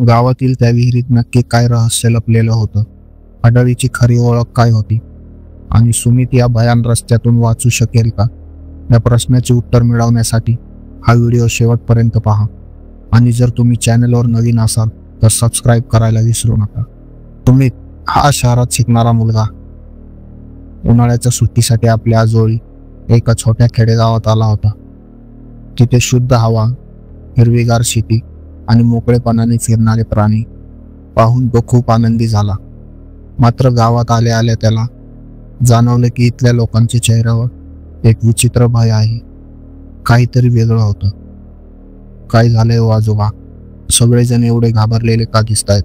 गावातील त्या विहिरीत नक्की काय रहस्य लपलेलं होतं? आढळीची खरी ओळख काय होती? आणि सुमित या भयान रस्त्यातून वाचू शकेल का? या प्रश्नाचे उत्तर मिळवण्यासाठी हा व्हिडिओ शेवटपर्यंत पहा. आणि जर तुम्ही चॅनलवर नवीन असाल तर सबस्क्राईब करायला विसरू नका. सुमित हा शहरात शिकणारा मुलगा उन्हाळ्याच्या सुट्टीसाठी आपल्या आजोळी एका छोट्या खेडेगावात आला होता. तिथे शुद्ध हवा, हिरवीगार शेती आणि मोकळेपणाने फिरणारे प्राणी पाहून तो खूप आनंदी झाला. मात्र गावात आल्या आल्या त्याला जाणवलं की इथल्या लोकांच्या चेहऱ्यावर एक विचित्र भय आहे. काहीतरी वेगळं होतं. काय झालंय हो आजोबा? सगळेजण एवढे घाबरलेले का दिसतायत?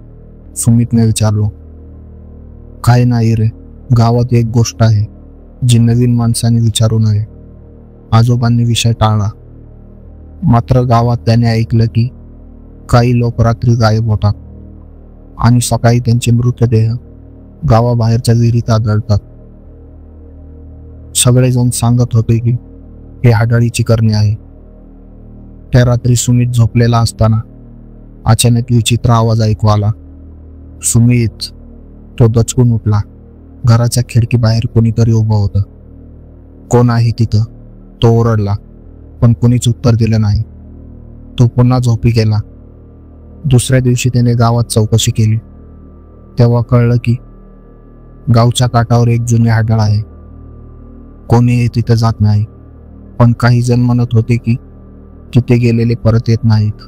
सुमितने विचारलो. काय नाही रे, गावात एक गोष्ट आहे जी नवीन माणसाने विचारू नये. आजोबांनी विषय टाळला. मात्र गावात त्याने ऐकलं की काही लोक रात्री गायब होतात आणि सकाळी त्यांचे मृतदेह गावाबाहेरच्या विहिरीत आढळतात. सगळेजण सांगत होते की हे आढळीची करणी आहे. त्या रात्री सुमित झोपलेला असताना अचानक विचित्र आवाज ऐकू आला. सुमित, तो दचकून उठला. घराच्या खिडकीबाहेर कोणीतरी उभं होतं. कोण आहे तिथं? तो ओरडला, पण कोणीच उत्तर दिलं नाही. तो पुन्हा झोपी गेला. दुसऱ्या दिवशी त्याने गावात चौकशी केली. तेव्हा कळलं की गावच्या काठावर एक जुनी आढळ आहे. कोणीही तिथं जात नाही, पण काही जण म्हणत होते की तिथे गेलेले परत येत नाहीत.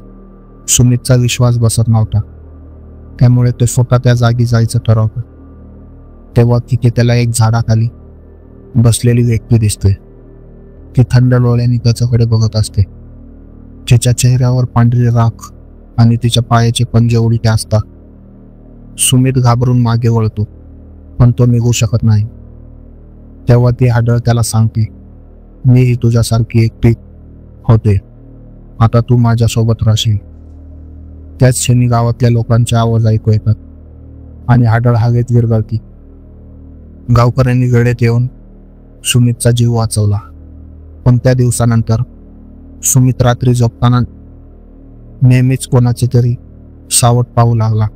सुमितचा विश्वास बसत नव्हता. त्यामुळे तो स्वतः त्या जागी जायचं ठरवलं. तेव्हा तिथे त्याला एक झाडाखाली बसलेली व्यक्ती दिसते. ती थंड डोळ्यांनी त्याच्याकडे बघत असते. तिच्या चेहऱ्यावर पांढरी राख आणि तिच्या पायाचे पंजे उलटे असतात. सुमित घाबरून मागे वळतो, पण तो निघू शकत नाही. तेव्हा ती आढळ त्याला सांगते, मीही तुझ्यासारखी एकटी होते. आता तू माझ्यासोबत राहशील. त्याच क्षणी गावातल्या लोकांचे आवाज ऐकू येतात आणि आढळ हवेत विरघळती. गावकऱ्यांनी वेळेत येऊन सुमितचा जीव वाचवला. पण त्या दिवसानंतर सुमित रात्री झोपताना नेहमीच कोणाचे तरी सावट पाहू लागला.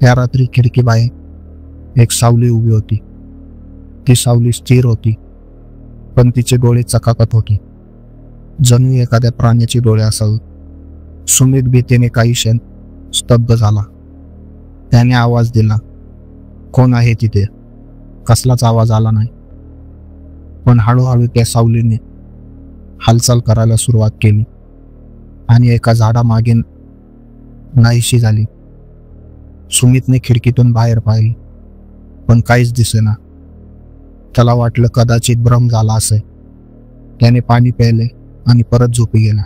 त्या रात्री खिडकीबाहेर एक सावली उभी होती. ती सावली स्थिर होती, पण तिचे डोळे चकाकत होते, जणू एखाद्या प्राण्याचे डोळे असावे. सुमित भीतीने काही क्षण स्तब्ध झाला. त्याने आवाज दिला, कोण आहे तिथे? कसलाच आवाज आला नाही. पण हळूहळू त्या सावलीने हालचाल करायला सुरुवात केली आणि एका झाडामागे नाहीशी झाली. सुमितने खिडकीतून बाहेर पाहिली, पण काहीच दिसेना. त्याला वाटलं कदाचित भ्रम झाला असेल. त्याने पाणी प्यायले आणि परत झोपी गेला.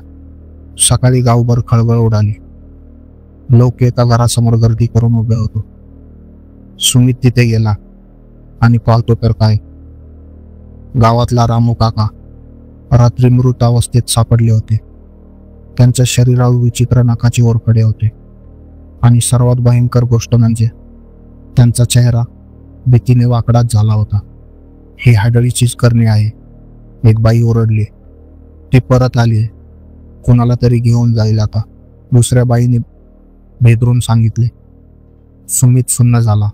सकाळी गावभर खळबळ उडाली. लोक एका घरासमोर गर्दी करून उभे होते. सुमित तिथे गेला आणि पाहतो तर काय, गावातला रामू काका रात्री मृत अवस्थेत सापडले होते. त्यांच्या शरीरावर विचित्र नखाचे ओरखडे होते आणि सर्वात भयंकर गोष्ट म्हणजे त्यांचा चेहरा भीतीने वाकडाच झाला होता. ही आढळीचीच करणी आहे, एक बाई ओरडली. ती परत आली, कोणाला तरी घेऊन जाईल आता, दुसऱ्या बाईने भेदरून सांगितले. सुमित सुन्न झाला.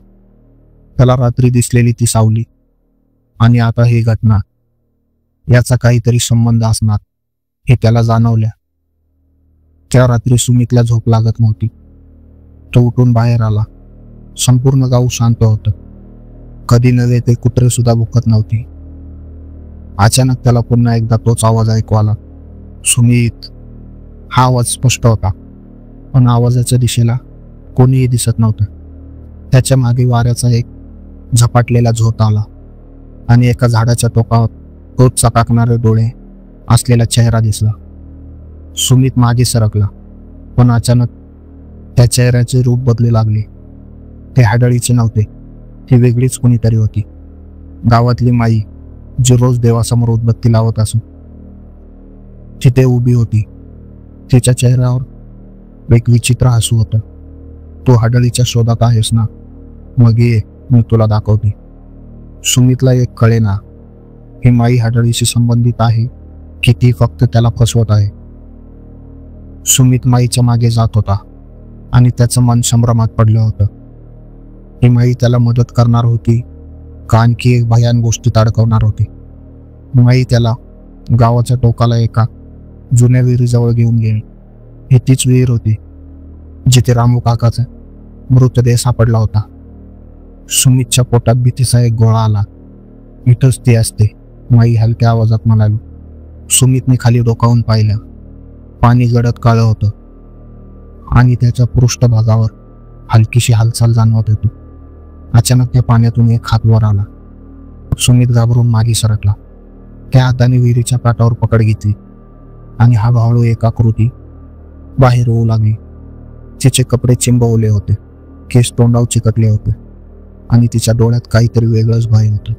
त्याला रात्री दिसलेली ती सावली आणि आता ही घटना याचा काहीतरी संबंध असणार हे त्याला जाणवल्या. त्या रात्री सुमितला झोप लागत नव्हती. तो उठून बाहेर आला. संपूर्ण गाव शांत होतं. कधी नव्हे ते कुत्रे सुद्धा भुकत नव्हती. अचानक त्याला पुन्हा एकदा तोच आवाज ऐकू आला. सुमित. हा आवाज स्पष्ट होता, पण आवाजाच्या दिशेला कोणीही दिसत नव्हतं. त्याच्या मागे वाऱ्याचा एक झपाटलेला झोत आला आणि एका झाडाच्या टोकावर तोच चकाकणारे डोळे असलेला चेहरा दिसला. सुमित मागे सरकला, पण अचानक त्या चेहऱ्याचे रूप बदलू लागले. ते आढळीचे नव्हते, ती वेगळीच कोणीतरी होती. गावातली माई, जी रोज देवासमोर उदबत्ती लावत असो, तिथे उभी होती. तिच्या चेहऱ्यावर एक विचित्र हसू होतं. तू आढळीच्या शोधात आहेस ना? मग ये, मी तुला दाखवते. सुमितला एक कळेना, ही माई आढळीशी संबंधित आहे की ती फक्त त्याला फसवत आहे. सुमित माईच्या मागे जात होता. आणि त्याचं मन संभ्रमात पडलं होतं. ही माई त्याला मदत करणार होती का आणखी एक भयान गोष्टीत अडकवणार होती? माई त्याला गावाच्या टोकाला एका जुन्या विहिरीजवळ घेऊन गेली. ही तीच विहीर होती जिथे रामू काकाचा मृतदेह सापडला होता. सुमितच्या पोटात भीतीचा एक गोळा आला. इथंच ती असते, माई हलक्या आवाजात म्हणाली. सुमितने खाली डोकावून पाहिलं. पाणी गडद काळं होतं आणि त्याच्या पृष्ठभागावर हलकीशी हालचाल जाणवत होती. अचानक त्या पाण्यातून एक हात वर आला. सुमित घाबरून मागे सरकला. त्या हाताने विहिरीच्या काठावर पकड घेतली आणि हळूहळू एक आकृती बाहेर येऊ लागली. तिचे कपडे चिंबवले होते, केस तोंडावर चिकटले होते आणि तिच्या डोळ्यात काहीतरी वेगळंच भय होतं.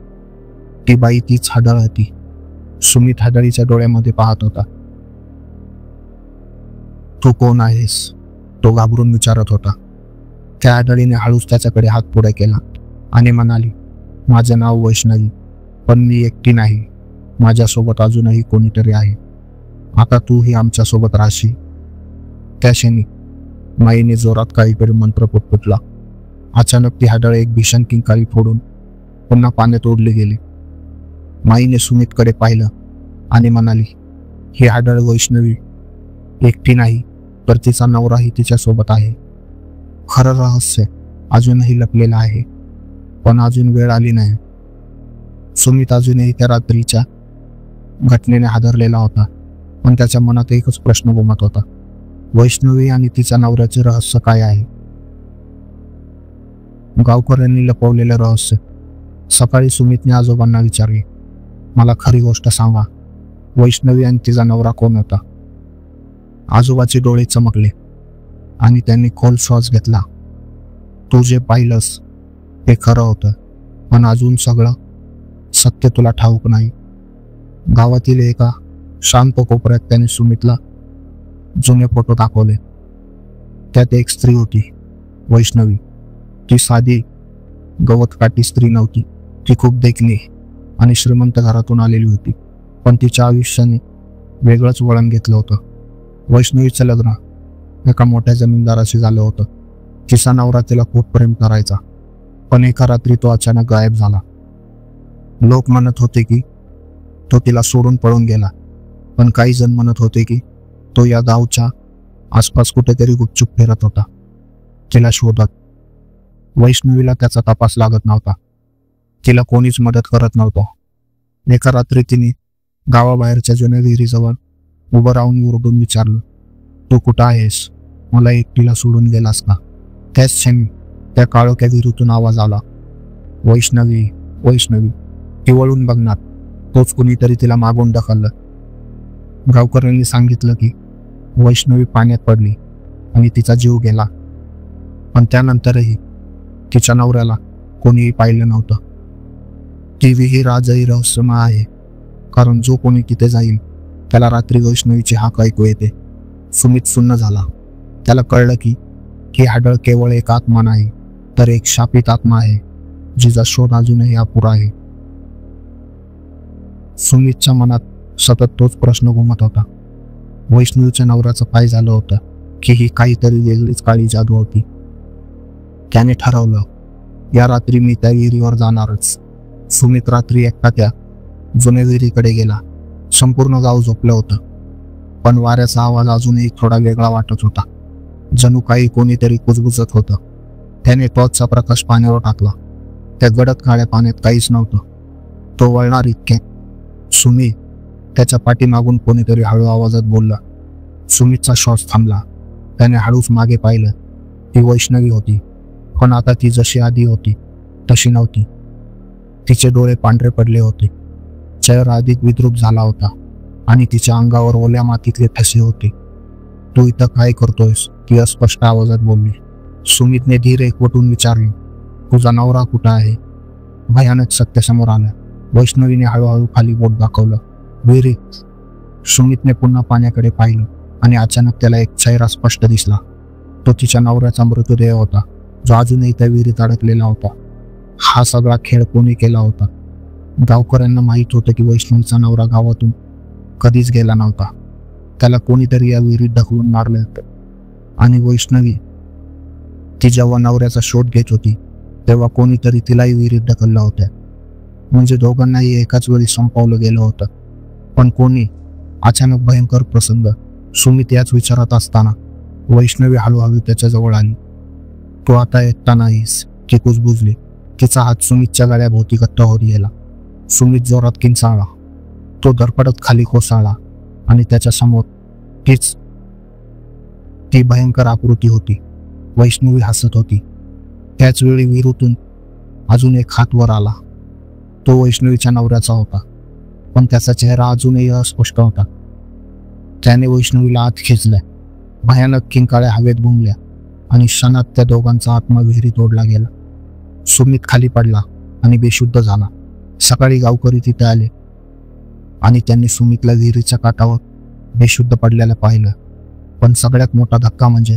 ती बाई तीच हाडळ होती. सुमित हाडळीच्या डोळ्यामध्ये पाहत होता. तू कोण आहेस? तो घाबरून विचारत होता. त्या हाडळीने हळूच त्याच्याकडे हात पुढे केला आणि म्हणाली, माझं नाव वैष्णवी, पण मी एकटी नाही. माझ्यासोबत अजूनही कोणीतरी आहे. आता तूही आमच्यासोबत राहशील. त्या क्षणी माईने जोरात काहीतरी मंत्र पुटपुटला. अचानक ती हाडळ एक भीषण किंकाळी फोडून पुन्हा पाण्यात ओढली गेली. माईने सुमितकडे पाहिलं आणि म्हणाली, ही हाडळ वैष्णवी एकटी नाही, तर तिचा नवराही तिच्यासोबत आहे. खरं रहस्य अजूनही लपलेलं आहे, पण अजून वेळ आली नाही. सुमित अजूनही त्या रात्रीच्या घटनेने हादरलेला होता, पण त्याच्या मनात एकच प्रश्न घुमत होता. वैष्णवी आणि तिच्या नवऱ्याचे रहस्य काय आहे? गावकऱ्यांनी लपवलेले रहस्य. सकाळी सुमितने आजोबांना विचारले, मला खरी गोष्ट सांगा, वैष्णवी आणि तिचा नवरा कोण होता? आजोबाचे डोळे चमकले आणि त्यांनी खोल श्वास घेतला. तू जे पाहिलंस ते खरं होतं, पण अजून सगळं सत्य तुला ठाऊक नाही. गावातील एका शांत कोपऱ्यात त्याने सुमितला जुने फोटो दाखवले. त्यात एक स्त्री होती, वैष्णवी. ती साधी गवतकाठी स्त्री नव्हती. ती खूप देखणी आणि श्रीमंत घरातून आलेली होती, पण तिच्या आयुष्याने वेगळंच वळण घेतलं होतं. वैष्णवीचं लग्न एका मोठ्या जमीनदाराशी झालं होतं. तिचा नवरा तिला खूप प्रेम करायचा, पण एका रात्री तो अचानक गायब झाला. लोक म्हणत होते की तो तिला सोडून पळून गेला, पण काही जण म्हणत होते की तो या गावच्या आसपास कुठेतरी गुपचूप फिरत होता, तिला शोधत. वैष्णवीला त्याचा तपास लागत नव्हता. तिला कोणीच मदत करत नव्हतं. एका रात्री तिने गावाबाहेरच्या जुन्या विहिरीजवळ उभं राहून ओरडून विचारलं, तू कुठं आहेस? मला एकटीला सोडून गेलास का? त्याच क्षणी त्या काळोख्या विहिरीतून आवाज आला, वैष्णवी, वैष्णवी. ती वळून बघणार, तोच कुणीतरी तिला मागून ढकललं. गावकऱ्यांनी सांगितलं की वैष्णवी पाण्यात पडली आणि तिचा जीव गेला, पण त्यानंतरही तिच्या नवऱ्याला कोणीही पाहिलं नव्हतं. ती विहीर आजही रहस्यमय आहे, कारण जो कोणी तिथे जाईल त्याला रात्री वैष्णवीची हाक ऐकू येते. सुमित सुन्न झाला. त्याला कळलं की ही हाडळ केवळ एक आत्मा नाही, तर एक शापित आत्मा आहे, जिचा शोध अजूनही अपुरा आहे. सुमितच्या मनात सतत तोच प्रश्न घुमत होता. वैष्णवीच्या नवऱ्याचं काय झालं होतं की ही काहीतरी वेगळीच काळी जादू होती. त्याने ठरवलं, या रात्री मी त्या विहिरीवर जाणारच. सुमित रात्री एकटा त्या जुन्या विहिरीकडे गेला. संपूर्ण गाव झोपलं होतं, पण वाऱ्याचा आवाज अजूनही थोडा वेगळा वाटत होता, जणू काही कोणीतरी कुजबुजत होतं. त्याने टॉर्चचा प्रकाश पाण्यावर टाकला. त्या गडद काळ्या पाण्यात काहीच नव्हतं. तो वळणार इतके सुमित त्याच्या पाठीमागून कोणीतरी हळू आवाजात बोलला. सुमितचा श्वास थांबला. त्याने हळूच मागे पाहिलं. ती वैष्णवी होती, पण आता ती जशी आधी होती तशी नव्हती. तिचे डोळे पांढरे पडले होते, चेहरा अधिक विद्रूप झाला होता आणि तिच्या अंगावर ओल्या मातीतले ठसे होते. तू इथं काय करतोयस? ती अस्पष्ट आवाजात बोलली. सुमितने धीर एकवटून विचारले, तुझा नवरा कुठं आहे? भयानक सत्य समोर आलं. वैष्णवीने हळूहळू खाली बोट दाखवलं. विहिरीत. सुमितने पुन्हा पाण्याकडे पाहिलं आणि अचानक त्याला एक चेहरा स्पष्ट दिसला. तो तिच्या नवऱ्याचा मृतदेह होता, जो अजूनही त्या विहिरीत अडकलेला होता. हा सगळा खेळ कोणी केला होता? गावकऱ्यांना माहीत होतं की वैष्णवीचा नवरा गावातून कधीच गेला नव्हता. त्याला कोणीतरी या विहिरीत ढकलून मारलं होतं आणि वैष्णवी ती जेव्हा नवऱ्याचा शोध घेत होती तेव्हा कोणीतरी तिलाही विहिरीत ढकललं होतं. म्हणजे दोघांनाही एकाच वेळी संपवलं गेलं होतं. पण कोणी? अचानक भयंकर प्रसंग. सुमित याच विचारात असताना वैष्णवी हळूहळू त्याच्याजवळ आली. तू आता एकटा नाहीस, ती कुजबुजली. तिचा हात सुमितच्या गळ्याभोवती घट्ट होत गेला. सुमित जोरात किंचाळला. तो धडपडत खाली कोसळला आणि त्याच्या समोर ती भयंकर आकृती होती. वैष्णवी हसत होती. त्याच वेळी विहिरीतून अजून एक हात वर आला. तो वैष्णवीच्या नवऱ्याचा होता, पण त्याचा चेहरा अजूनही अस्पष्ट होता. त्याने वैष्णवीला आत खेचल्या. भयानक किंकाळ्या हवेत घुमल्या आणि क्षणात त्या दोघांचा आत्मा विहिरीत ओढला गेला. सुमित खाली पडला आणि बेशुद्ध झाला. सकाळी गावकरी तिथे आले आणि त्यांनी सुमितला विहिरीच्या काठावर बेशुद्ध पडलेलं पाहिलं. पण सगळ्यात मोठा धक्का म्हणजे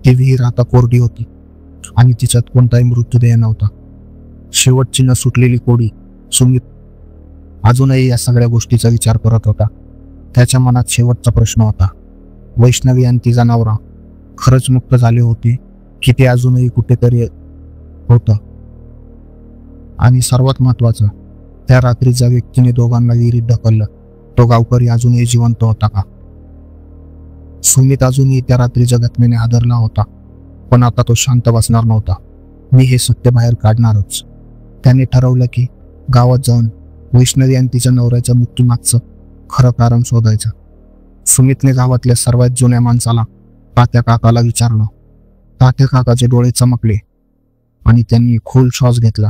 ती विहीर आता कोरडी होती आणि तिच्यात कोणताही मृतदेह नव्हता. शेवटची न सुटलेली कोडी. सुमित अजूनही या सगळ्या गोष्टीचा विचार करत होता. त्याच्या मनात शेवटचा प्रश्न होता, वैष्णवी आणि तिचा नवरा खरंच मुक्त झाले होते की ते अजूनही कुठेतरी होतं? आणि सर्वात महत्वाचं, त्या रात्री ज्या व्यक्तीने दोघांना विहिरीत ढकललं तो गावकरी अजूनही जिवंत होता का? सुमित अजूनही त्या रात्रीच्या घटनेने हादरला होता, पण आता तो शांत बसणार नव्हता. मी हे सत्य बाहेर काढणारच. त्याने ठरवलं की गावात जाऊन वैष्णवी आणि तिच्या नवऱ्याच्या मृत्यूमागचं खरं कारण शोधायचं. सुमितने गावातल्या सर्वात जुन्या माणसाला तात्या काकाला विचारलं. तात्या काकाचे डोळे चमकले आणि त्यांनी खोल श्वास घेतला.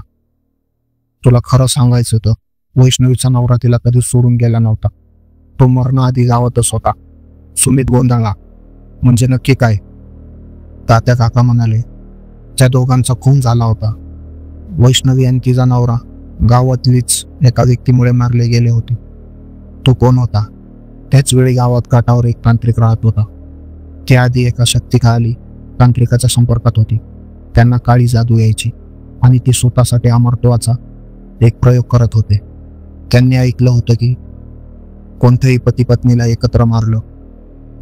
तुला खरं सांगायचं तर वैष्णवीचा नवरा तिला कधी सोडून गेला नव्हता. तो मरणाआधी गावातच होता. सुमित गोंधळला. म्हणजे नक्की काय? तात्या काका म्हणाले, त्या दोघांचा खून झाला होता. वैष्णवी आणि तिचा नवरा गावातलीच एका व्यक्तीमुळे मारले गेले होते. तो कोण होता? त्याच वेळी गावात काठावर एक तांत्रिक राहत होता. त्याआधी एका शक्तिकाली तांत्रिकाच्या संपर्कात होती. त्यांना काळी जादू यायची आणि ती स्वतःसाठी अमरत्वाचा एक प्रयोग करत होते. त्यांनी ऐकलं होतं की कोणत्याही पती पत्नीला एकत्र मारलं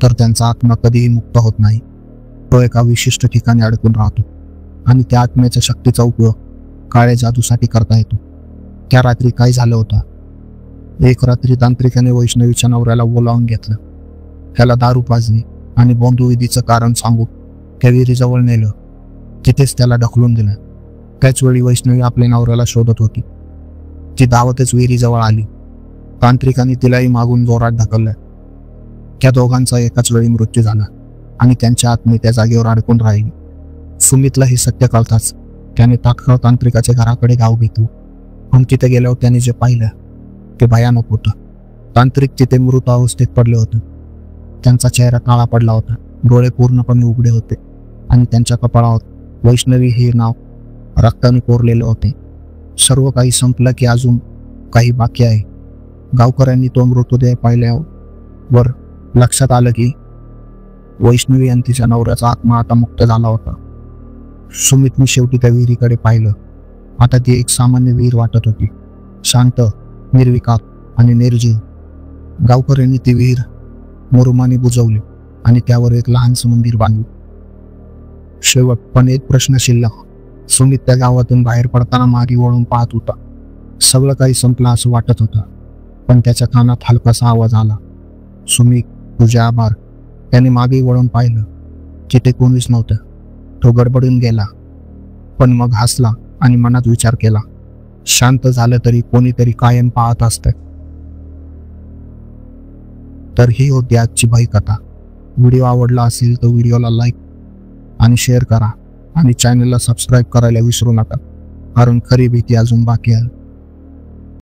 तर त्यांचा आत्मा कधीही मुक्त होत नाही. तो एका विशिष्ट ठिकाणी अडकून राहतो आणि त्या आत्म्याच्या शक्तीचा उपयोग काळ्या जादूसाठी करता येतो. त्या रात्री काय झालं होतं? एक रात्री तांत्रिकाने वैष्णवीच्या नवऱ्याला बोलावून घेतलं. त्याला दारू पाजली आणि बंधुविधीचं कारण सांगून त्या विहिरीजवळ नेलं. तिथेच त्याला ढकलून दिलं. त्याच वेळी वैष्णवी आपल्या नवऱ्याला शोधत होती. ती धावतच विहिरीजवळ आली. तांत्रिकाने तिलाही मागून जोरात ढकललं. त्या दोघांचा एकाच वेळी मृत्यू झाला आणि त्यांच्या आत्मे त्या जागेवर अडकून राहिली. सुमितला हे सत्य कळताच त्याने तात्काळ तांत्रिकाच्या घराकडे धाव घेतली. पण तिथे गेल्यावर त्याने जे पाहिलं ते भयानक होतं. तांत्रिक तिथे मृत अवस्थेत पडले होते. त्यांचा चेहरा काळा पडला होता. डोळे पूर्णपणे उघडे होते आणि त्यांच्या कपाळावर वैष्णवी हे नाव रक्ताने कोरलेले होते. सर्व काही संपलं की अजून काही बाकी आहे. गावकऱ्यांनी तो मृतदेह पाहिल्यावर लक्षात आलं की वैष्णवी आणि तिच्या नवऱ्याचा आत्मा आता मुक्त झाला होता. सुमितने शेवटी त्या विहिरीकडे पाहिलं. आता ती एक सामान्य विहीर वाटत होती, शांत, निर्विकार आणि निर्जीव. गावकऱ्यांनी ती विहीर मुरुमाने बुजवली आणि त्यावर एक लहानसं मंदिर बांधलं. शेवट पण एक प्रश्न शिल्लक. सुमित त्या गावातून बाहेर पडताना मागे वळून पाहत होता. सगळं काही संपलं असं वाटत होतं, पण त्याच्या कानात हलकासा आवाज आला, सुमित, तुझे आभार. त्याने मागे वळून पाहिलं. तिथे कोणीच नव्हतं. तो गडबडून गेला, पण मग हसला आणि मनात विचार केला, शांत झालं तरी कोणीतरी कायम पाहत असतं. तर ही होती आजची भयकथा. व्हिडिओ आवडला असेल तर व्हिडिओला लाईक आणि शेअर करा आणि चॅनलला सबस्क्राईब करायला विसरू नका, कारण खरी भीती अजून बाकी आहे.